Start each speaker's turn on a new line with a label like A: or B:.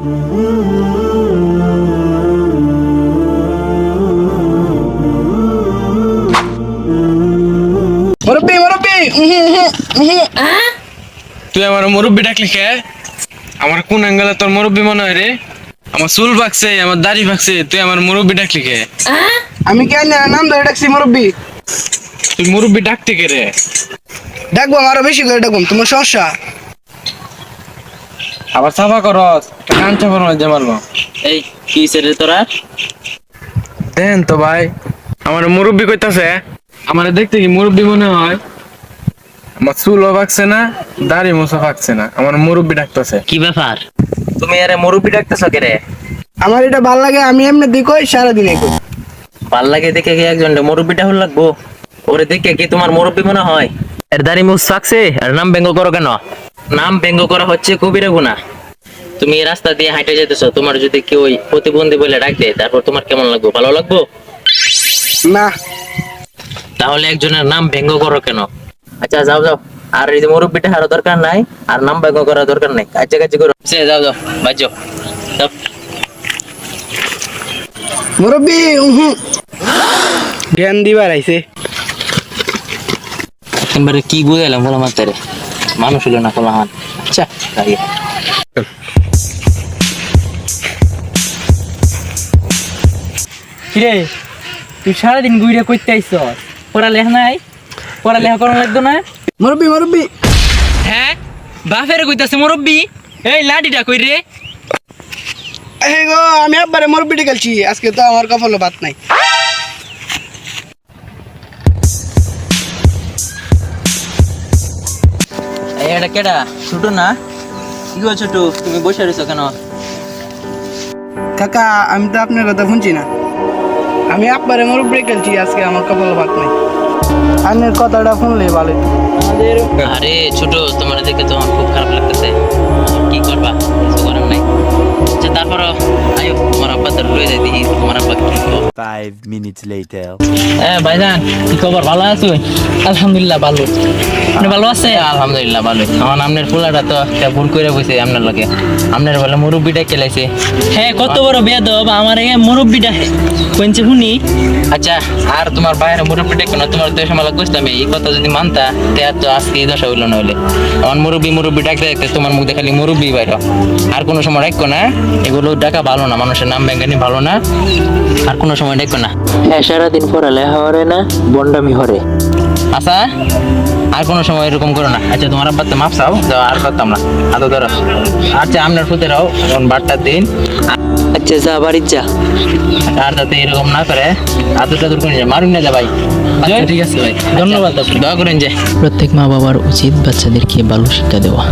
A: মুরব্বি মুরব্বি
B: তুই আমার মুরব্বি ডাকলি কে? আমার কোন অ্যাঙ্গেলে তোর মুরব্বি মনে হয় রে? আমার চুল পাকছে, আমার দাড়ি পাকছে, তুই আমার মুরব্বি ডাকলি কে?
A: আমি কেন নাম ধরে ডাকছি মুরব্বি?
B: তুই মুরব্বি ডাকতে কে রে?
A: ডাকবো আরো বেশি করে ডাকবো, তোমার সমস্যা?
B: আবার সাফা করস, কান চাপা মাঝে মারবো।
C: এই কি রে তোরা?
B: দেন তো ভাই, আমার মুরব্বি কইতাছে, আমার দেখতে কি মুরব্বি মনে হয়? আমার চুলও পাকছে না, দাড়ি মোছা পাকছে না, আমার মুরব্বি ডাকতেছে।
C: কি ব্যাপার, তুমি আরে মুরব্বি ডাকতেছ কে রে?
A: আমার এটা ভাল লাগে, আমি এমনি দেখই সারাদিন কই।
C: ভাল লাগে দেখে কি একজন মুরব্বিটা হল লাগবো? ওরে দেখে কি তোমার মুরব্বি মনে হয়? এর দাড়ি মুছ থাকছে আর নাম ব্যঙ্গ করো কেন? নাম ব্যঙ্গ করা হচ্ছে কবিরা গুনাহ। তুমি এই রাস্তা দিয়ে হাঁটে যেতেছো, তোমার যদি কেউ প্রতিবন্ধী বলে ডাক দেয়, তারপর তোমার কেমন লাগবে? ভালো লাগবো
A: না।
C: তাহলে একজনের নাম ব্যঙ্গ করো কেন? আচ্ছা যাও যাও, আর এই যে মুরব্বিটা হারো দরকার নাই, আর নাম ব্যঙ্গ করার দরকার নাই, কাজে কাজে করো। যাও যাও বাজো যাও।
A: মুরব্বি জ্ঞান দিবার আইছে।
C: একেবারে কি বুঝাইলাম বলো মাত্রে, মানুষ হলো না ফলাহান। আচ্ছা তাই
D: কিরে, তুই সারাদিন ঘুরে করতে আইস? পড়ালেখা নাই? পড়ালেখা করা লাগতো না?
A: মুরব্বি মুরব্বি
D: হ্যাঁ, বাপের কইতাছে মুরব্বি। এই লাঠিটা কই রে?
A: এই গো, আমি আব্বারে মুরব্বি ডেকেছি, আজকে তো আমার কপালে ভাত নাই।
C: এই এটা কেডা? ছোট না? কি গো ছোট, তুমি বসে রয়েছো কেন?
A: কাকা, আমি তো আপনার কথা শুনছি না। আমি আব্বারে মুরব্বি ডেকেছি, আজকে আমার কপালে ভাত নাই। আপনার কথাটা শুনলে ভালো।
C: আরে ছোট, তোমার দেখে তো আমার খুব খারাপ লাগতেছে। কি করবা, কিছু করার নাই। আচ্ছা তারপর আয়ো, তোমার আব্বা তো রয়ে যায়, দেখি তোমার আব্বা কি করবো।
E: 5 minutes later.
D: হ্যাঁ ভাইজান, কি খবর? ভালো আছো? আলহামদুলিল্লাহ ভালো। আপনি ভালো আছে?
C: আলহামদুলিল্লাহ ভালোই। আমার আমনের পোলাটা তো একটা ভুল করে বসে আপনার লগে, আপনার বলে মুরব্বিটা খেলাইছে।
D: হ্যাঁ, কত বড় বেয়াদব, আমার এই মুরব্বিটা কইছে শুনি।
C: আচ্ছা, আর তোমার বাইরে মুরব্বিটা কেন? তোমার তো সময় বুঝতাম, এই কথা যদি মানতা তে তো আজকে এই দশা হইলো না। হইলে আমার মুরব্বি ডাকতে ডাকতে তোমার মুখ দেখালি মুরব্বি বাইর, আর কোনো সময় ডাকো না। এগুলো ডাকা ভালো না, মানুষের নাম ব্যাঙ্গানি ভালো না, আর কোনো সময় ডাকো না। হ্যাঁ, সারাদিন পড়ালেখা হরে না, বন্ডামি হরে। আচ্ছা, আর কোনো সময় এরকম করো না। আচ্ছা তোমার আব্বা তো মাপ চাও, আর করতাম না। আদৌ ধরো। আচ্ছা আপনার ফুতেরাও এখন বারটার দিন। আচ্ছা যা বাড়ির যা, আর যাতে এরকম না করে আদরটা দূর করে মারুন না যা ভাই। আচ্ছা ঠিক আছে ভাই, ধন্যবাদ। দোয়া করেন যে
F: প্রত্যেক মা বাবার উচিত বাচ্চাদেরকে ভালো শিক্ষা দেওয়া।